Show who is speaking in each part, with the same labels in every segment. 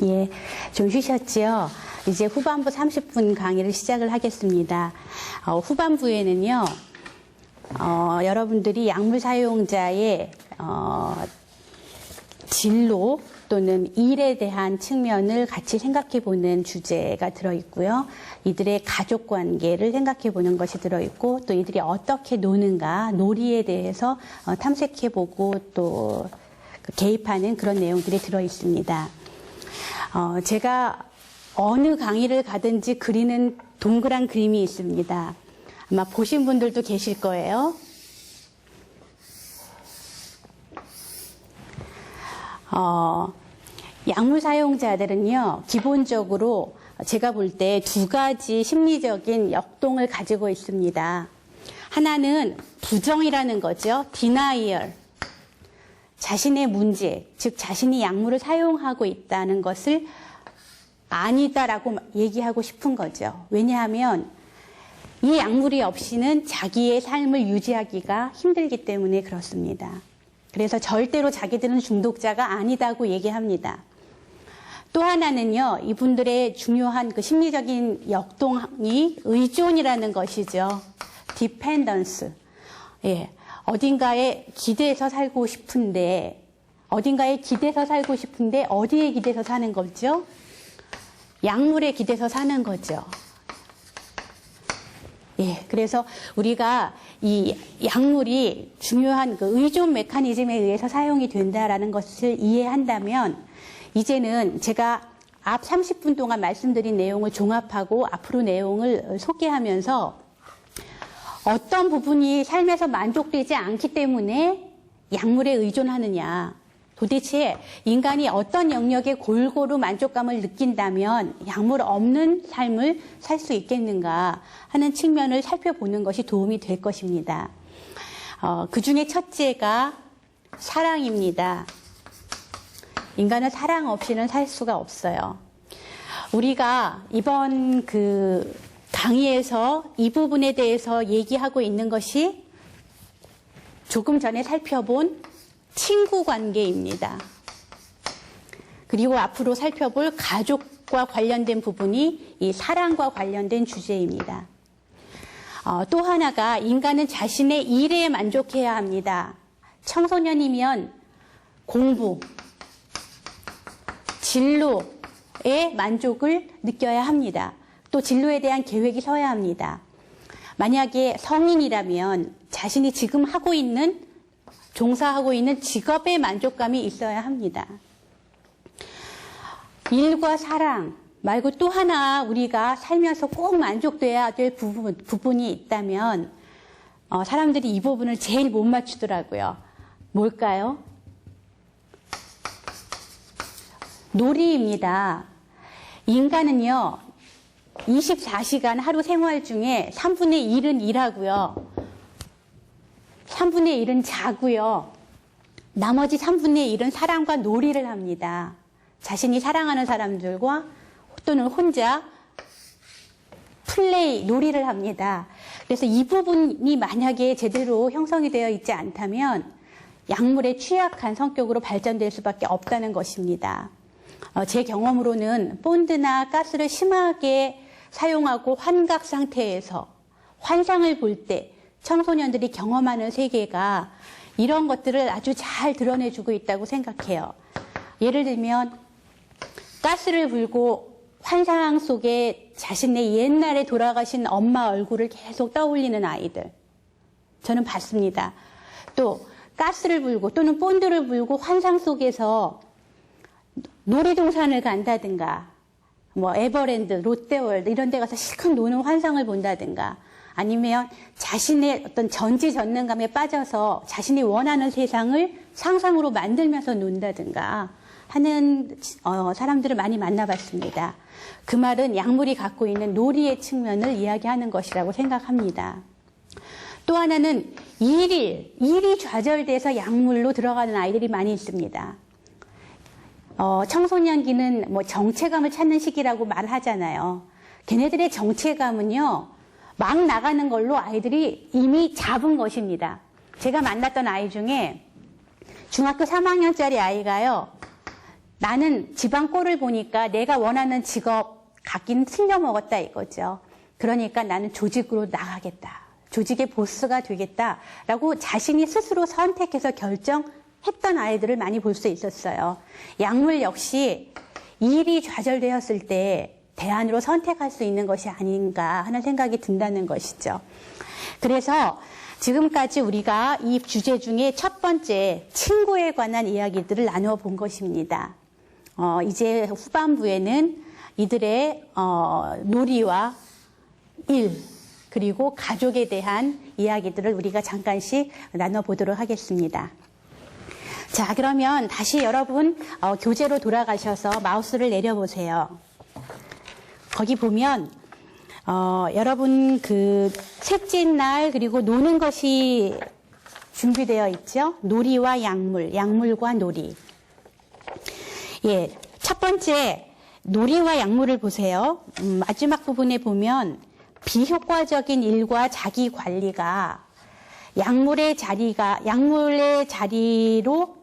Speaker 1: 예, 좀 쉬셨지요? 이제 후반부 30분 강의를 시작을 하겠습니다. 후반부에는요, 여러분들이 약물 사용자의 진로 또는 일에 대한 측면을 같이 생각해 보는 주제가 들어있고요. 이들의 가족 관계를 생각해 보는 것이 들어있고, 또 이들이 어떻게 노는가, 놀이에 대해서 탐색해 보고 또 개입하는 그런 내용들이 들어있습니다. 제가 어느 강의를 가든지 그리는 동그란 그림이 있습니다. 아마 보신 분들도 계실 거예요. 약물 사용자들은요, 기본적으로 제가 볼 때 두 가지 심리적인 역동을 가지고 있습니다. 하나는 부정이라는 거죠. denial. 자신의 문제, 즉 자신이 약물을 사용하고 있다는 것을 아니다라고 얘기하고 싶은 거죠. 왜냐하면 이 약물이 없이는 자기의 삶을 유지하기가 힘들기 때문에 그렇습니다. 그래서 절대로 자기들은 중독자가 아니다고 얘기합니다. 또 하나는요, 이분들의 중요한 그 심리적인 역동이 의존이라는 것이죠. dependence. 예. 어딘가에 기대서 살고 싶은데, 어디에 기대서 사는 거죠? 약물에 기대서 사는 거죠. 예, 그래서 우리가 이 약물이 중요한 그 의존 메커니즘에 의해서 사용이 된다라는 것을 이해한다면, 이제는 제가 앞 30분 동안 말씀드린 내용을 종합하고 앞으로 내용을 소개하면서 어떤 부분이 삶에서 만족되지 않기 때문에 약물에 의존하느냐, 도대체 인간이 어떤 영역에 골고루 만족감을 느낀다면 약물 없는 삶을 살 수 있겠는가 하는 측면을 살펴보는 것이 도움이 될 것입니다. 그 중에 첫째가 사랑입니다. 인간은 사랑 없이는 살 수가 없어요. 우리가 이번 강의에서 이 부분에 대해서 얘기하고 있는 것이 조금 전에 살펴본 친구 관계입니다. 그리고 앞으로 살펴볼 가족과 관련된 부분이 이 사랑과 관련된 주제입니다. 또 하나가 인간은 자신의 일에 만족해야 합니다. 청소년이면 공부, 진로에 만족을 느껴야 합니다. 또 진로에 대한 계획이 서야 합니다. 만약에 성인이라면 자신이 지금 종사하고 있는 직업에 만족감이 있어야 합니다. 일과 사랑 말고 또 하나 우리가 살면서 꼭 만족돼야 될 부분이 있다면 사람들이 이 부분을 제일 못 맞추더라고요. 뭘까요? 놀이입니다. 인간은요, 24시간 하루 생활 중에 3분의 1은 일하고요. 3분의 1은 자고요. 나머지 3분의 1은 사랑과 놀이를 합니다. 자신이 사랑하는 사람들과 또는 혼자 놀이를 합니다. 그래서 이 부분이 만약에 제대로 형성이 되어 있지 않다면 약물에 취약한 성격으로 발전될 수밖에 없다는 것입니다. 제 경험으로는 본드나 가스를 심하게 사용하고 환각 상태에서 환상을 볼 때 청소년들이 경험하는 세계가 이런 것들을 아주 잘 드러내주고 있다고 생각해요. 예를 들면 가스를 불고 환상 속에 자신의 옛날에 돌아가신 엄마 얼굴을 계속 떠올리는 아이들, 저는 봤습니다. 또 가스를 불고 또는 본드를 불고 환상 속에서 놀이동산을 간다든가 에버랜드, 롯데월드 이런 데 가서 실컷 노는 환상을 본다든가, 아니면 자신의 어떤 전지전능감에 빠져서 자신이 원하는 세상을 상상으로 만들면서 논다든가 하는 사람들을 많이 만나봤습니다. 그 말은 약물이 갖고 있는 놀이의 측면을 이야기하는 것이라고 생각합니다. 또 하나는 일이 좌절돼서 약물로 들어가는 아이들이 많이 있습니다. 청소년기는 정체감을 찾는 시기라고 말하잖아요. 걔네들의 정체감은요, 막 나가는 걸로 아이들이 이미 잡은 것입니다. 제가 만났던 아이 중에 중학교 3학년짜리 아이가요, 나는 집안 꼴을 보니까 내가 원하는 직업 갖기는 틀려먹었다 이거죠. 그러니까 나는 조직으로 나가겠다. 조직의 보스가 되겠다라고 자신이 스스로 선택해서 결정했던 아이들을 많이 볼 수 있었어요. 약물 역시 일이 좌절되었을 때 대안으로 선택할 수 있는 것이 아닌가 하는 생각이 든다는 것이죠. 그래서 지금까지 우리가 이 주제 중에 첫 번째 친구에 관한 이야기들을 나누어 본 것입니다. 이제 후반부에는 이들의 놀이와 일 그리고 가족에 대한 이야기들을 우리가 잠깐씩 나눠보도록 하겠습니다. 자, 그러면 다시 여러분 교재로 돌아가셔서 마우스를 내려보세요. 거기 보면 여러분 그 셋째 날 그리고 노는 것이 준비되어 있죠. 놀이와 약물, 약물과 놀이. 예, 첫 번째 놀이와 약물을 보세요. 마지막 부분에 보면 비효과적인 일과 자기 관리가 약물의 자리로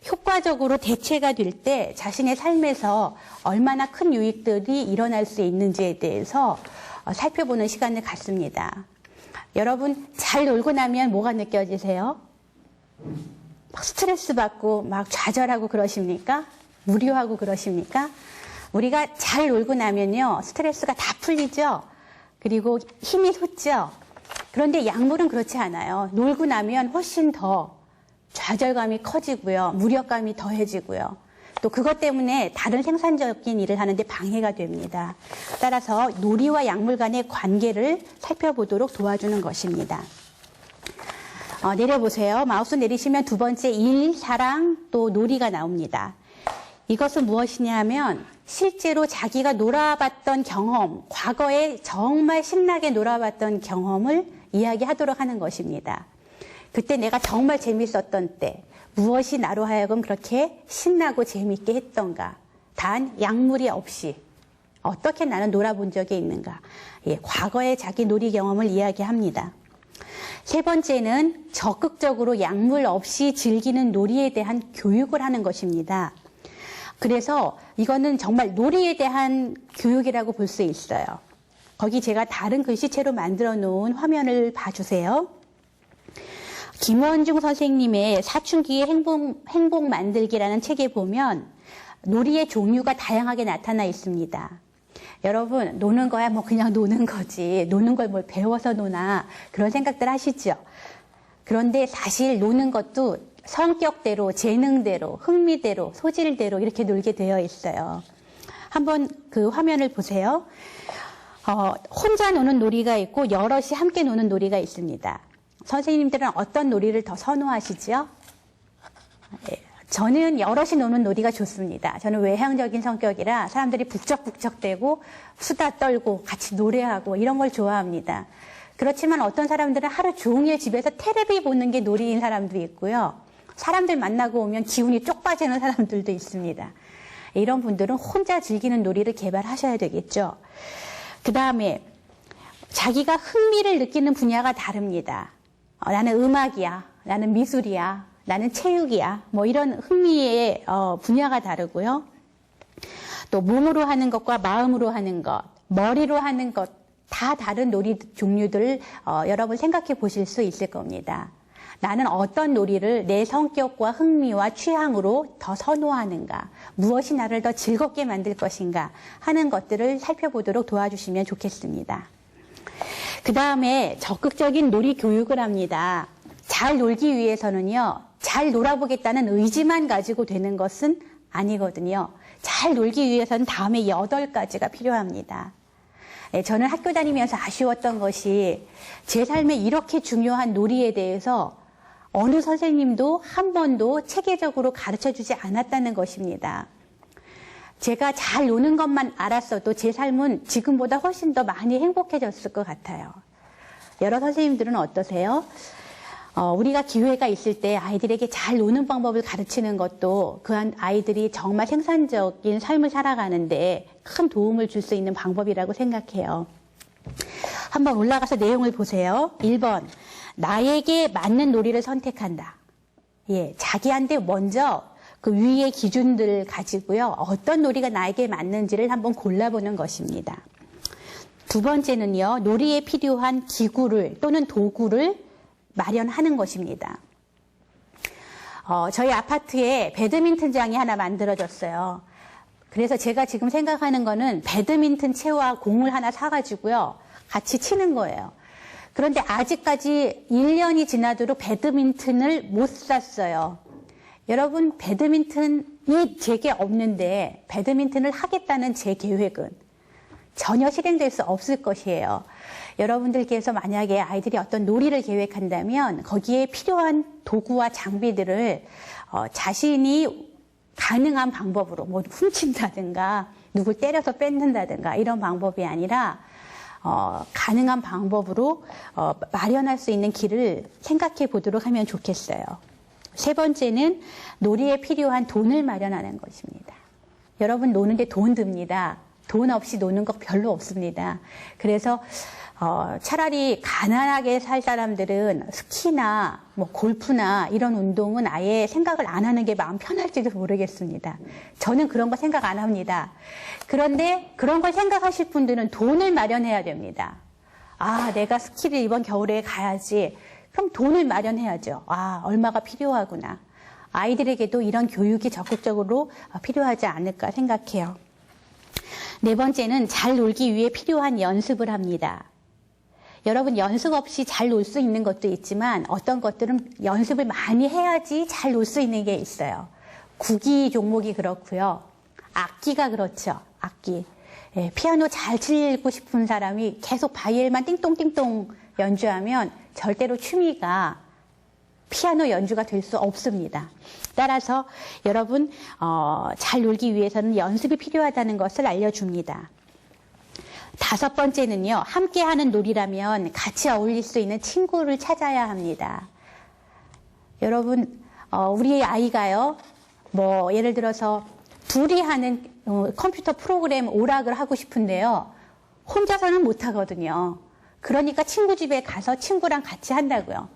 Speaker 1: 효과적으로 대체가 될 때 자신의 삶에서 얼마나 큰 유익들이 일어날 수 있는지에 대해서 살펴보는 시간을 갖습니다. 여러분 잘 놀고 나면 뭐가 느껴지세요? 막 스트레스 받고 막 좌절하고 그러십니까? 무료하고 그러십니까? 우리가 잘 놀고 나면요 스트레스가 다 풀리죠. 그리고 힘이 솟죠. 그런데 약물은 그렇지 않아요. 놀고 나면 훨씬 더 좌절감이 커지고요. 무력감이 더해지고요. 또 그것 때문에 다른 생산적인 일을 하는데 방해가 됩니다. 따라서 놀이와 약물 간의 관계를 살펴보도록 도와주는 것입니다. 내려보세요. 마우스 내리시면 두 번째 일, 사랑, 또 놀이가 나옵니다. 이것은 무엇이냐 하면 실제로 자기가 놀아봤던 경험, 과거에 정말 신나게 놀아봤던 경험을 이야기하도록 하는 것입니다. 그때 내가 정말 재밌었던 때 무엇이 나로 하여금 그렇게 신나고 재밌게 했던가. 단 약물이 없이 어떻게 나는 놀아본 적이 있는가. 예, 과거의 자기 놀이 경험을 이야기합니다. 세 번째는 적극적으로 약물 없이 즐기는 놀이에 대한 교육을 하는 것입니다. 그래서 이거는 정말 놀이에 대한 교육이라고 볼 수 있어요. 거기 제가 다른 글씨체로 만들어 놓은 화면을 봐주세요. 김원중 선생님의 사춘기의 행복 만들기라는 책에 보면 놀이의 종류가 다양하게 나타나 있습니다. 여러분 노는 거야 뭐 그냥 노는 거지 노는 걸 뭘 배워서 노나 그런 생각들 하시죠. 그런데 사실 노는 것도 성격대로 재능대로 흥미대로 소질대로 이렇게 놀게 되어 있어요. 한번 그 화면을 보세요. 혼자 노는 놀이가 있고 여럿이 함께 노는 놀이가 있습니다. 선생님들은 어떤 놀이를 더 선호하시죠? 저는 여럿이 노는 놀이가 좋습니다. 저는 외향적인 성격이라 사람들이 북적북적대고 수다 떨고 같이 노래하고 이런 걸 좋아합니다. 그렇지만 어떤 사람들은 하루 종일 집에서 테레비 보는 게 놀이인 사람도 있고요. 사람들 만나고 오면 기운이 쪽 빠지는 사람들도 있습니다. 이런 분들은 혼자 즐기는 놀이를 개발하셔야 되겠죠. 그 다음에 자기가 흥미를 느끼는 분야가 다릅니다. 나는 음악이야, 나는 미술이야, 나는 체육이야, 뭐 이런 흥미의 분야가 다르고요. 또 몸으로 하는 것과 마음으로 하는 것, 머리로 하는 것 다 다른 놀이 종류들을 여러분 생각해 보실 수 있을 겁니다. 나는 어떤 놀이를 내 성격과 흥미와 취향으로 더 선호하는가, 무엇이 나를 더 즐겁게 만들 것인가 하는 것들을 살펴보도록 도와주시면 좋겠습니다. 그 다음에 적극적인 놀이 교육을 합니다. 잘 놀기 위해서는요, 잘 놀아보겠다는 의지만 가지고 되는 것은 아니거든요. 잘 놀기 위해서는 다음에 8가지가 필요합니다. 저는 학교 다니면서 아쉬웠던 것이 제 삶에 이렇게 중요한 놀이에 대해서 어느 선생님도 한 번도 체계적으로 가르쳐주지 않았다는 것입니다. 제가 잘 노는 것만 알았어도 제 삶은 지금보다 훨씬 더 많이 행복해졌을 것 같아요. 여러 선생님들은 어떠세요? 우리가 기회가 있을 때 아이들에게 잘 노는 방법을 가르치는 것도 그 아이들이 정말 생산적인 삶을 살아가는데 큰 도움을 줄 수 있는 방법이라고 생각해요. 한번 올라가서 내용을 보세요. 1번, 나에게 맞는 놀이를 선택한다. 예, 자기한테 먼저 그 위의 기준들을 가지고요. 어떤 놀이가 나에게 맞는지를 한번 골라보는 것입니다. 두 번째는요. 놀이에 필요한 기구를 또는 도구를 마련하는 것입니다. 저희 아파트에 배드민턴장이 하나 만들어졌어요. 그래서 제가 지금 생각하는 거는 배드민턴 채와 공을 하나 사가지고요. 같이 치는 거예요. 그런데 아직까지 1년이 지나도록 배드민턴을 못 샀어요. 여러분, 배드민턴이 제게 없는데 배드민턴을 하겠다는 제 계획은 전혀 실행될 수 없을 것이에요. 여러분들께서 만약에 아이들이 어떤 놀이를 계획한다면 거기에 필요한 도구와 장비들을 자신이 가능한 방법으로 뭐 훔친다든가 누굴 때려서 뺏는다든가 이런 방법이 아니라 가능한 방법으로 마련할 수 있는 길을 생각해 보도록 하면 좋겠어요. 세 번째는 놀이에 필요한 돈을 마련하는 것입니다. 여러분 노는데 돈 듭니다. 돈 없이 노는 거 별로 없습니다. 그래서 차라리 가난하게 살 사람들은 스키나 뭐 골프나 이런 운동은 아예 생각을 안 하는 게 마음 편할지도 모르겠습니다. 저는 그런 거 생각 안 합니다. 그런데 그런 걸 생각하실 분들은 돈을 마련해야 됩니다. 아, 내가 스키를 이번 겨울에 가야지. 그럼 돈을 마련해야죠. 아, 얼마가 필요하구나. 아이들에게도 이런 교육이 적극적으로 필요하지 않을까 생각해요. 네 번째는 잘 놀기 위해 필요한 연습을 합니다. 여러분 연습 없이 잘 놀 수 있는 것도 있지만 어떤 것들은 연습을 많이 해야지 잘 놀 수 있는 게 있어요. 구기 종목이 그렇고요. 악기가 그렇죠. 악기. 예, 피아노 잘 치고 싶은 사람이 계속 바이엘만 띵똥띵똥 연주하면 절대로 취미가 피아노 연주가 될 수 없습니다. 따라서 여러분 잘 놀기 위해서는 연습이 필요하다는 것을 알려줍니다. 다섯 번째는요. 함께하는 놀이라면 같이 어울릴 수 있는 친구를 찾아야 합니다. 여러분 우리 아이가요. 뭐 예를 들어서 둘이 하는 컴퓨터 프로그램 오락을 하고 싶은데요. 혼자서는 못하거든요. 그러니까 친구 집에 가서 친구랑 같이 한다고요.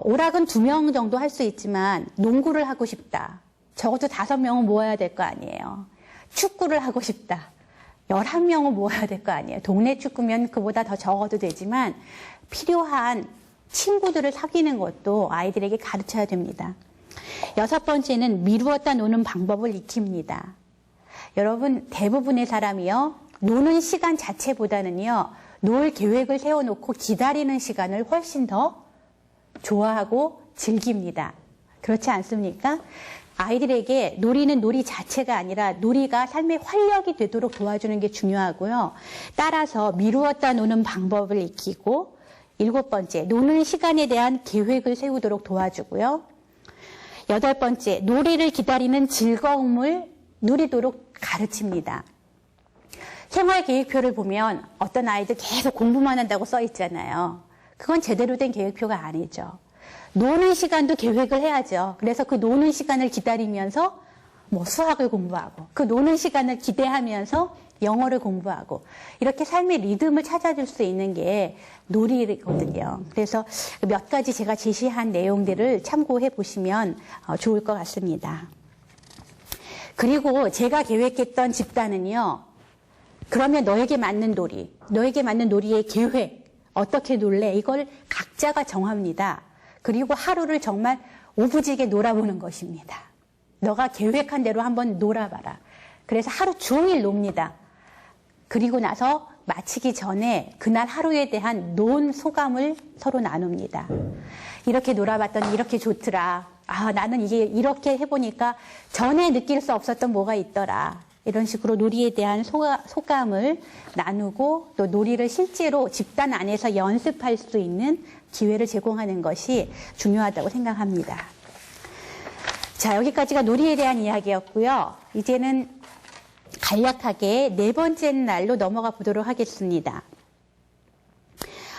Speaker 1: 오락은 2명 정도 할 수 있지만 농구를 하고 싶다. 적어도 5명은 모아야 될 거 아니에요. 축구를 하고 싶다. 11명은 모아야 될 거 아니에요. 동네 축구면 그보다 더 적어도 되지만 필요한 친구들을 사귀는 것도 아이들에게 가르쳐야 됩니다. 여섯 번째는 미루었다 노는 방법을 익힙니다. 여러분 대부분의 사람이요. 노는 시간 자체보다는요. 놀 계획을 세워놓고 기다리는 시간을 훨씬 더 좋아하고 즐깁니다. 그렇지 않습니까? 아이들에게 놀이는 놀이 자체가 아니라 놀이가 삶의 활력이 되도록 도와주는 게 중요하고요. 따라서 미루었다 노는 방법을 익히고 7번째, 노는 시간에 대한 계획을 세우도록 도와주고요. 8번째, 놀이를 기다리는 즐거움을 누리도록 가르칩니다. 생활계획표를 보면 어떤 아이들 계속 공부만 한다고 써 있잖아요. 그건 제대로 된 계획표가 아니죠. 노는 시간도 계획을 해야죠. 그래서 그 노는 시간을 기다리면서 뭐 수학을 공부하고 그 노는 시간을 기대하면서 영어를 공부하고 이렇게 삶의 리듬을 찾아줄 수 있는 게 놀이거든요. 그래서 몇 가지 제가 제시한 내용들을 참고해 보시면 좋을 것 같습니다. 그리고 제가 계획했던 집단은요. 그러면 너에게 맞는 놀이, 너에게 맞는 놀이의 계획, 어떻게 놀래? 이걸 각자가 정합니다. 그리고 하루를 정말 오부지게 놀아보는 것입니다. 너가 계획한 대로 한번 놀아봐라. 그래서 하루 종일 놉니다. 그리고 나서 마치기 전에 그날 하루에 대한 논 소감을 서로 나눕니다. 이렇게 놀아봤더니 이렇게 좋더라. 아, 나는 이게 이렇게 해보니까 전에 느낄 수 없었던 뭐가 있더라. 이런 식으로 놀이에 대한 소감을 나누고 또 놀이를 실제로 집단 안에서 연습할 수 있는 기회를 제공하는 것이 중요하다고 생각합니다. 자, 여기까지가 놀이에 대한 이야기였고요. 이제는 간략하게 4번째 날로 넘어가 보도록 하겠습니다.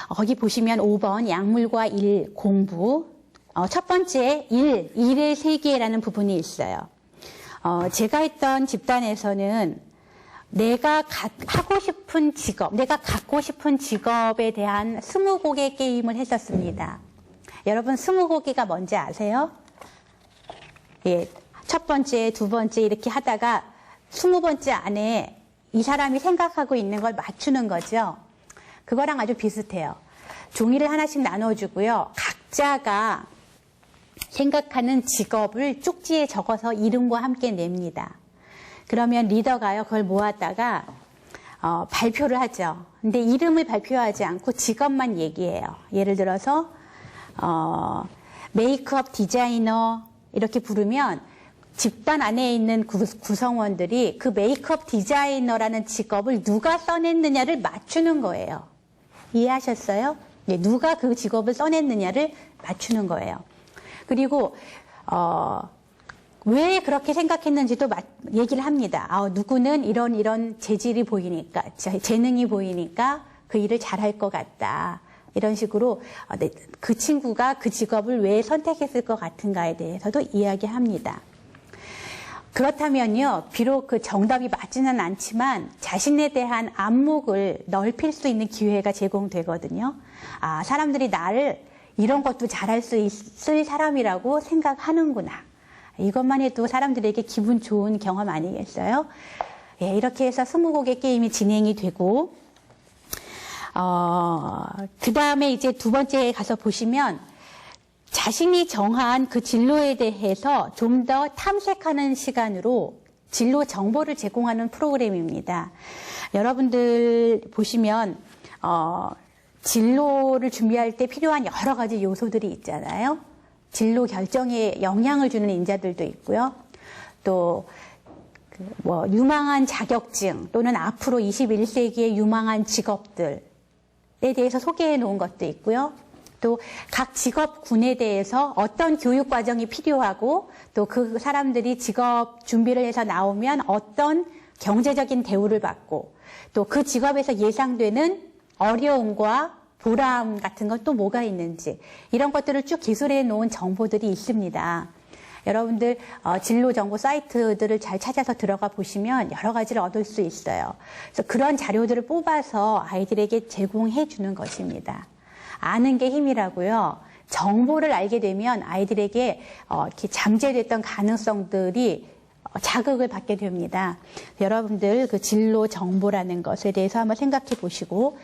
Speaker 1: 거기 보시면 5번 약물과 일, 공부. 첫 번째 일의 세계라는 부분이 있어요. 제가 했던 집단에서는 내가 하고 싶은 직업, 내가 갖고 싶은 직업에 대한 20곡의 게임을 했었습니다. 여러분 20곡이가 뭔지 아세요? 예, 첫 번째, 두 번째 이렇게 하다가 20번째 안에 이 사람이 생각하고 있는 걸 맞추는 거죠. 그거랑 아주 비슷해요. 종이를 하나씩 나눠주고요. 각자가 생각하는 직업을 쪽지에 적어서 이름과 함께 냅니다. 그러면 리더가요, 그걸 모았다가 발표를 하죠. 근데 이름을 발표하지 않고 직업만 얘기해요. 예를 들어서 메이크업 디자이너 이렇게 부르면 집단 안에 있는 구성원들이 그 메이크업 디자이너라는 직업을 누가 써냈느냐를 맞추는 거예요. 이해하셨어요? 네, 누가 그 직업을 써냈느냐를 맞추는 거예요. 그리고 왜 그렇게 생각했는지도 얘기를 합니다. 누구는 이런 재질이 보이니까, 재능이 보이니까 그 일을 잘할 것 같다. 이런 식으로 그 친구가 그 직업을 왜 선택했을 것 같은가에 대해서도 이야기합니다. 그렇다면요, 비록 그 정답이 맞지는 않지만 자신에 대한 안목을 넓힐 수 있는 기회가 제공되거든요. 사람들이 나를 이런 것도 잘할 수 있을 사람이라고 생각하는구나. 이것만 해도 사람들에게 기분 좋은 경험 아니겠어요? 예, 이렇게 해서 20곡의 게임이 진행이 되고, 그 다음에 이제 두 번째에 가서 보시면 자신이 정한 그 진로에 대해서 좀 더 탐색하는 시간으로 진로 정보를 제공하는 프로그램입니다. 여러분들 보시면 진로를 준비할 때 필요한 여러 가지 요소들이 있잖아요. 진로 결정에 영향을 주는 인자들도 있고요. 또 유망한 자격증 또는 앞으로 21세기의 유망한 직업들에 대해서 소개해 놓은 것도 있고요. 또 각 직업군에 대해서 어떤 교육 과정이 필요하고 또 그 사람들이 직업 준비를 해서 나오면 어떤 경제적인 대우를 받고 또 그 직업에서 예상되는 어려움과 보람 같은 건 또 뭐가 있는지 이런 것들을 쭉 기술해 놓은 정보들이 있습니다. 여러분들 진로 정보 사이트들을 잘 찾아서 들어가 보시면 여러 가지를 얻을 수 있어요. 그래서 그런 자료들을 뽑아서 아이들에게 제공해 주는 것입니다. 아는 게 힘이라고요. 정보를 알게 되면 아이들에게 이렇게 잠재됐던 가능성들이 자극을 받게 됩니다. 여러분들 그 진로 정보라는 것에 대해서 한번 생각해 보시고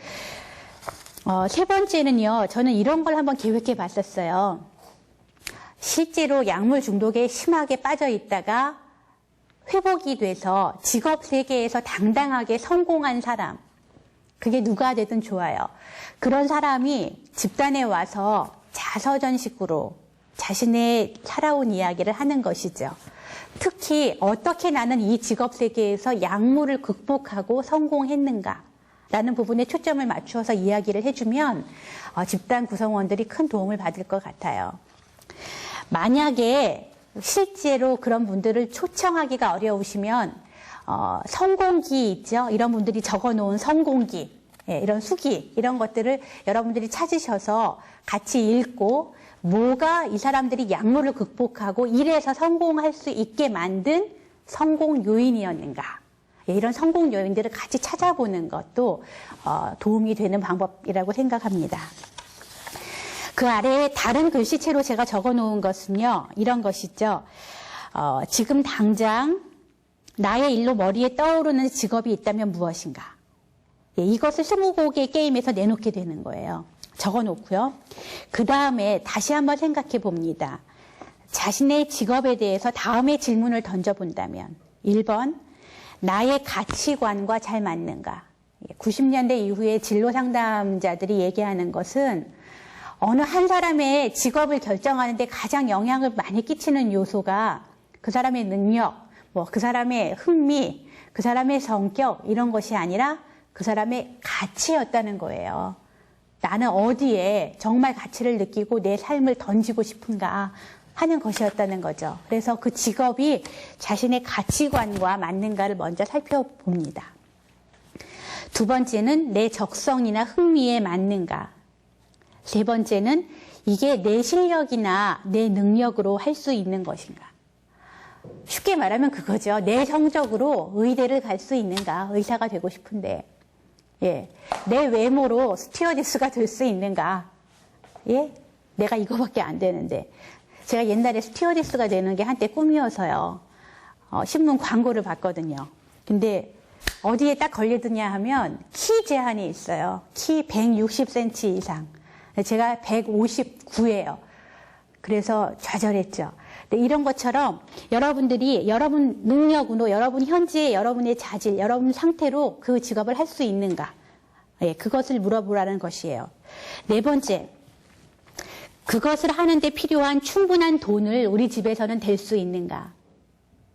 Speaker 1: 세 번째는요. 저는 이런 걸 한번 계획해 봤었어요. 실제로 약물 중독에 심하게 빠져 있다가 회복이 돼서 직업 세계에서 당당하게 성공한 사람, 그게 누가 되든 좋아요. 그런 사람이 집단에 와서 자서전식으로 자신의 살아온 이야기를 하는 것이죠. 특히 어떻게 나는 이 직업 세계에서 약물을 극복하고 성공했는가 라는 부분에 초점을 맞추어서 이야기를 해주면 집단 구성원들이 큰 도움을 받을 것 같아요. 만약에 실제로 그런 분들을 초청하기가 어려우시면 성공기 있죠? 이런 분들이 적어놓은 성공기, 이런 수기 이런 것들을 여러분들이 찾으셔서 같이 읽고 뭐가 이 사람들이 약물을 극복하고 일에서 성공할 수 있게 만든 성공 요인이었는가, 이런 성공 요인들을 같이 찾아보는 것도 도움이 되는 방법이라고 생각합니다. 그 아래에 다른 글씨체로 제가 적어놓은 것은요, 이런 것이죠. 지금 당장 나의 일로 머리에 떠오르는 직업이 있다면 무엇인가? 이것을 20곡의 게임에서 내놓게 되는 거예요. 적어놓고요. 그 다음에 다시 한번 생각해 봅니다. 자신의 직업에 대해서 다음에 질문을 던져본다면 1번, 나의 가치관과 잘 맞는가? 90년대 이후에 진로 상담자들이 얘기하는 것은 어느 한 사람의 직업을 결정하는데 가장 영향을 많이 끼치는 요소가 그 사람의 능력, 그 사람의 흥미, 그 사람의 성격 이런 것이 아니라 그 사람의 가치였다는 거예요. 나는 어디에 정말 가치를 느끼고 내 삶을 던지고 싶은가 하는 것이었다는 거죠. 그래서 그 직업이 자신의 가치관과 맞는가를 먼저 살펴봅니다. 두 번째는 내 적성이나 흥미에 맞는가. 세 번째는 이게 내 실력이나 내 능력으로 할 수 있는 것인가. 쉽게 말하면 그거죠. 내 성적으로 의대를 갈 수 있는가. 의사가 되고 싶은데. 내 외모로 스튜어디스가 될 수 있는가. 내가 이거밖에 안 되는데. 제가 옛날에 스튜어디스가 되는 게 한때 꿈이어서요. 신문 광고를 봤거든요. 근데 어디에 딱 걸리느냐 하면 키 제한이 있어요. 키 160cm 이상. 제가 159예요. 그래서 좌절했죠. 근데 이런 것처럼 여러분들이 여러분 능력으로, 여러분 현재의 여러분의 자질, 여러분 상태로 그 직업을 할 수 있는가? 예, 그것을 물어보라는 것이에요. 네 번째, 그것을 하는데 필요한 충분한 돈을 우리 집에서는 댈 수 있는가?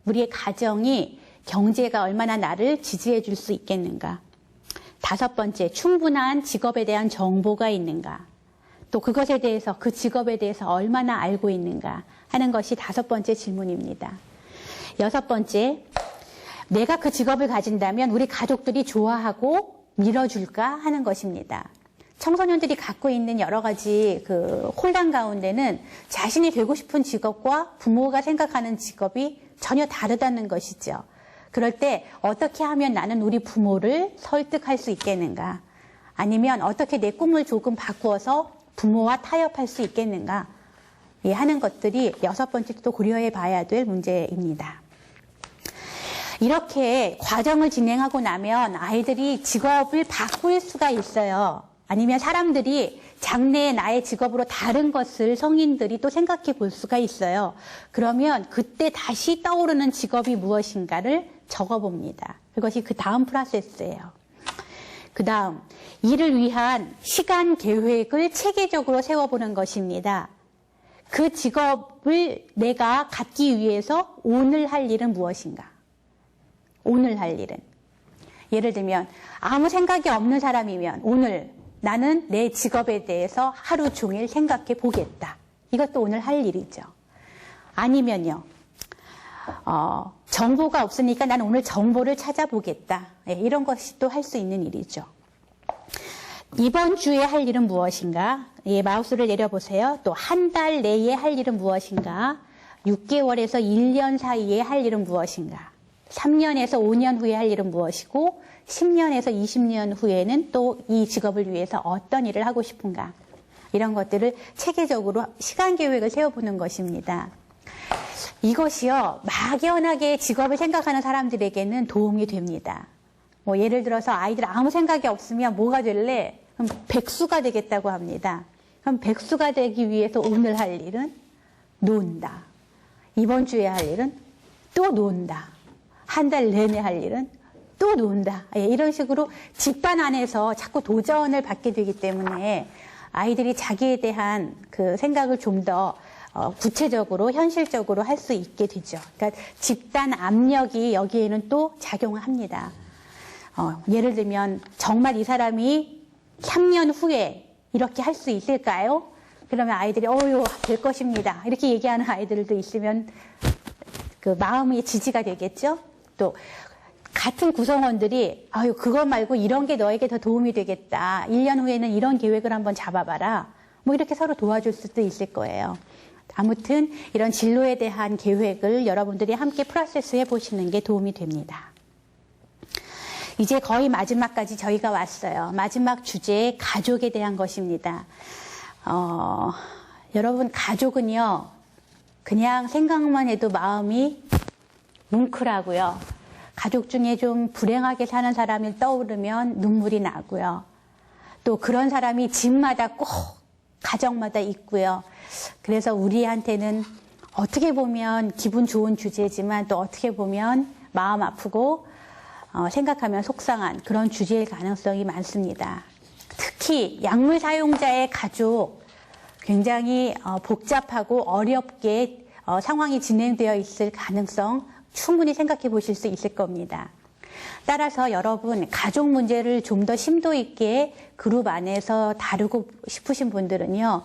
Speaker 1: 우리의 가정이, 경제가 얼마나 나를 지지해 줄 수 있겠는가? 다섯 번째, 충분한 직업에 대한 정보가 있는가? 또 그것에 대해서, 그 직업에 대해서 얼마나 알고 있는가 하는 것이 다섯 번째 질문입니다. 여섯 번째, 내가 그 직업을 가진다면 우리 가족들이 좋아하고 밀어줄까 하는 것입니다. 청소년들이 갖고 있는 여러 가지 그 혼란 가운데는 자신이 되고 싶은 직업과 부모가 생각하는 직업이 전혀 다르다는 것이죠. 그럴 때 어떻게 하면 나는 우리 부모를 설득할 수 있겠는가? 아니면 어떻게 내 꿈을 조금 바꾸어서 부모와 타협할 수 있겠는가? 하는 것들이 여섯 번째 또 고려해 봐야 될 문제입니다. 이렇게 과정을 진행하고 나면 아이들이 직업을 바꿀 수가 있어요. 아니면 사람들이 장래에 나의 직업으로 다른 것을 성인들이 또 생각해 볼 수가 있어요. 그러면 그때 다시 떠오르는 직업이 무엇인가를 적어봅니다. 그것이 그 다음 프로세스예요. 그 다음, 이를 위한 시간 계획을 체계적으로 세워보는 것입니다. 그 직업을 내가 갖기 위해서 오늘 할 일은 무엇인가? 오늘 할 일은. 예를 들면 아무 생각이 없는 사람이면 오늘 나는 내 직업에 대해서 하루 종일 생각해 보겠다. 이것도 오늘 할 일이죠. 아니면요. 정보가 없으니까 난 오늘 정보를 찾아보겠다. 이런 것이 또 할 수 있는 일이죠. 이번 주에 할 일은 무엇인가? 마우스를 내려보세요. 또 한 달 내에 할 일은 무엇인가? 6개월에서 1년 사이에 할 일은 무엇인가? 3년에서 5년 후에 할 일은 무엇이고 10년에서 20년 후에는 또 이 직업을 위해서 어떤 일을 하고 싶은가? 이런 것들을 체계적으로 시간 계획을 세워보는 것입니다. 이것이요, 막연하게 직업을 생각하는 사람들에게는 도움이 됩니다. 뭐 예를 들어서 아이들 아무 생각이 없으면 뭐가 될래? 그럼 백수가 되겠다고 합니다. 그럼 백수가 되기 위해서 오늘 할 일은 논다. 이번 주에 할 일은 또 논다. 한 달 내내 할 일은 또 논다. 이런 식으로 집단 안에서 자꾸 도전을 받게 되기 때문에 아이들이 자기에 대한 그 생각을 좀 더 구체적으로 현실적으로 할 수 있게 되죠. 그러니까 집단 압력이 여기에는 또 작용을 합니다. 예를 들면 정말 이 사람이 3년 후에 이렇게 할 수 있을까요? 그러면 아이들이 될 것입니다. 이렇게 얘기하는 아이들도 있으면 그 마음이 지지가 되겠죠. 또 같은 구성원들이 그거 말고 이런 게 너에게 더 도움이 되겠다. 1년 후에는 이런 계획을 한번 잡아봐라. 뭐 이렇게 서로 도와줄 수도 있을 거예요. 아무튼 이런 진로에 대한 계획을 여러분들이 함께 프로세스 해보시는 게 도움이 됩니다. 이제 거의 마지막까지 저희가 왔어요. 마지막 주제, 가족에 대한 것입니다. 여러분, 가족은요, 그냥 생각만 해도 마음이 뭉클하고요. 가족 중에 좀 불행하게 사는 사람이 떠오르면 눈물이 나고요. 또 그런 사람이 집마다 꼭 가정마다 있고요. 그래서 우리한테는 어떻게 보면 기분 좋은 주제지만 또 어떻게 보면 마음 아프고 생각하면 속상한 그런 주제일 가능성이 많습니다. 특히 약물 사용자의 가족, 굉장히 복잡하고 어렵게 상황이 진행되어 있을 가능성 충분히 생각해 보실 수 있을 겁니다. 따라서 여러분, 가족 문제를 좀 더 심도 있게 그룹 안에서 다루고 싶으신 분들은요,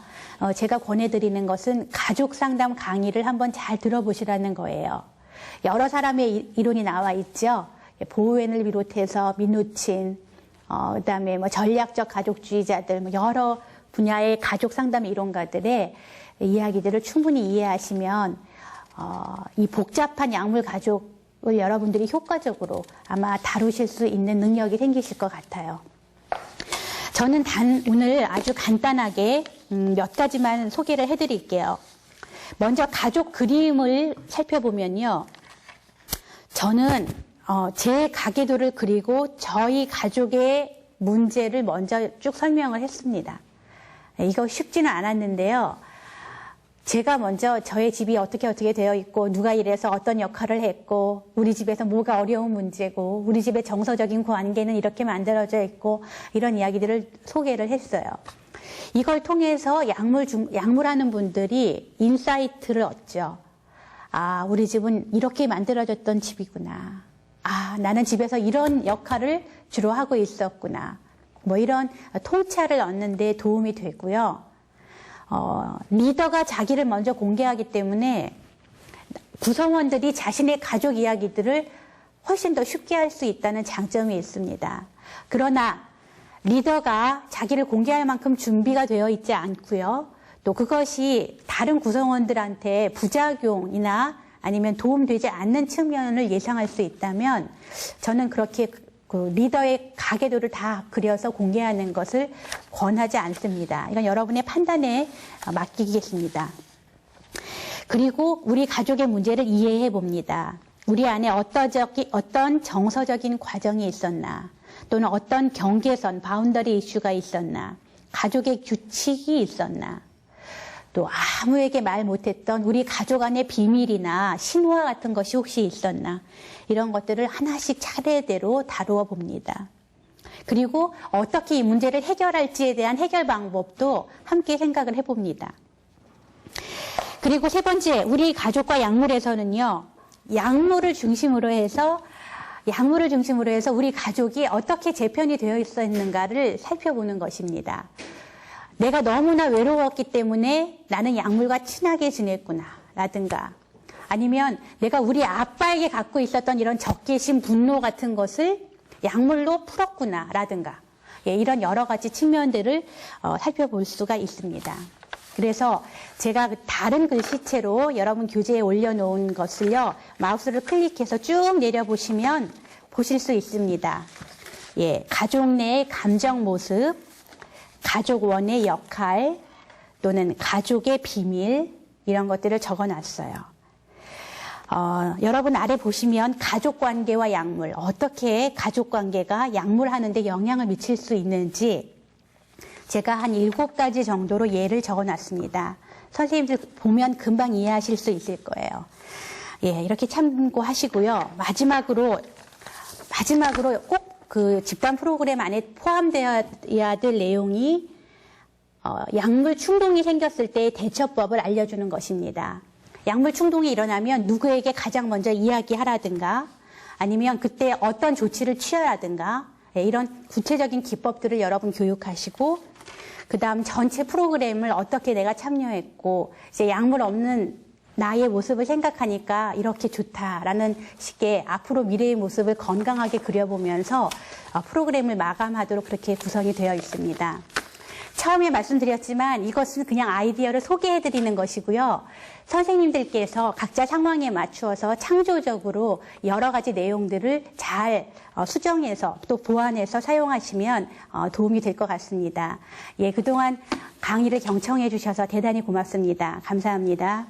Speaker 1: 제가 권해드리는 것은 가족 상담 강의를 한번 잘 들어보시라는 거예요. 여러 사람의 이론이 나와 있죠. 보우엔을 비롯해서 민우친, 그다음에 뭐 전략적 가족주의자들, 뭐 여러 분야의 가족 상담 이론가들의 이야기들을 충분히 이해하시면 이 복잡한 약물 가족을 여러분들이 효과적으로 아마 다루실 수 있는 능력이 생기실 것 같아요. 저는 오늘 아주 간단하게 몇 가지만 소개를 해드릴게요. 먼저 가족 그림을 살펴보면요. 저는 제 가계도를 그리고 저희 가족의 문제를 먼저 쭉 설명을 했습니다. 이거 쉽지는 않았는데요. 제가 먼저 저의 집이 어떻게 되어 있고 누가 이래서 어떤 역할을 했고 우리 집에서 뭐가 어려운 문제고 우리 집의 정서적인 관계는 이렇게 만들어져 있고 이런 이야기들을 소개를 했어요. 이걸 통해서 약물하는 분들이 인사이트를 얻죠. 아, 우리 집은 이렇게 만들어졌던 집이구나. 아, 나는 집에서 이런 역할을 주로 하고 있었구나. 뭐 이런 통찰을 얻는 데 도움이 되고요. 리더가 자기를 먼저 공개하기 때문에 구성원들이 자신의 가족 이야기들을 훨씬 더 쉽게 할 수 있다는 장점이 있습니다. 그러나 리더가 자기를 공개할 만큼 준비가 되어 있지 않고요. 또 그것이 다른 구성원들한테 부작용이나 아니면 도움되지 않는 측면을 예상할 수 있다면 저는 그렇게 그 리더의 가계도를 다 그려서 공개하는 것을 권하지 않습니다. 이건 여러분의 판단에 맡기겠습니다. 그리고 우리 가족의 문제를 이해해 봅니다. 우리 안에 어떤 정서적인 과정이 있었나, 또는 어떤 경계선, 바운더리 이슈가 있었나, 가족의 규칙이 있었나, 또 아무에게 말 못했던 우리 가족 안의 비밀이나 신화 같은 것이 혹시 있었나, 이런 것들을 하나씩 차례대로 다루어 봅니다. 그리고 어떻게 이 문제를 해결할지에 대한 해결 방법도 함께 생각을 해봅니다. 그리고 세 번째, 우리 가족과 약물에서는요, 약물을 중심으로 해서 우리 가족이 어떻게 재편이 되어 있었는가를 살펴보는 것입니다. 내가 너무나 외로웠기 때문에 나는 약물과 친하게 지냈구나, 라든가, 아니면 내가 우리 아빠에게 갖고 있었던 이런 적개심, 분노 같은 것을 약물로 풀었구나, 라든가, 이런 여러 가지 측면들을 살펴볼 수가 있습니다. 그래서 제가 다른 글씨체로 여러분 교재에 올려놓은 것을요, 마우스를 클릭해서 쭉 내려보시면 보실 수 있습니다. 가족 내의 감정 모습, 가족원의 역할, 또는 가족의 비밀, 이런 것들을 적어놨어요. 여러분 아래 보시면 가족관계와 약물, 어떻게 가족관계가 약물하는데 영향을 미칠 수 있는지 제가 한 7가지 정도로 예를 적어놨습니다. 선생님들 보면 금방 이해하실 수 있을 거예요. 이렇게 참고하시고요. 마지막으로 꼭 그 집단 프로그램 안에 포함되어야 될 내용이 약물 충동이 생겼을 때의 대처법을 알려주는 것입니다. 약물 충동이 일어나면 누구에게 가장 먼저 이야기하라든가, 아니면 그때 어떤 조치를 취하라든가, 이런 구체적인 기법들을 여러분 교육하시고, 그 다음 전체 프로그램을 어떻게 내가 참여했고, 이제 약물 없는 나의 모습을 생각하니까 이렇게 좋다라는 식의 앞으로 미래의 모습을 건강하게 그려보면서 프로그램을 마감하도록 그렇게 구성이 되어 있습니다. 처음에 말씀드렸지만 이것은 그냥 아이디어를 소개해드리는 것이고요. 선생님들께서 각자 상황에 맞추어서 창조적으로 여러 가지 내용들을 잘 수정해서 또 보완해서 사용하시면 도움이 될 것 같습니다. 그동안 강의를 경청해 주셔서 대단히 고맙습니다. 감사합니다.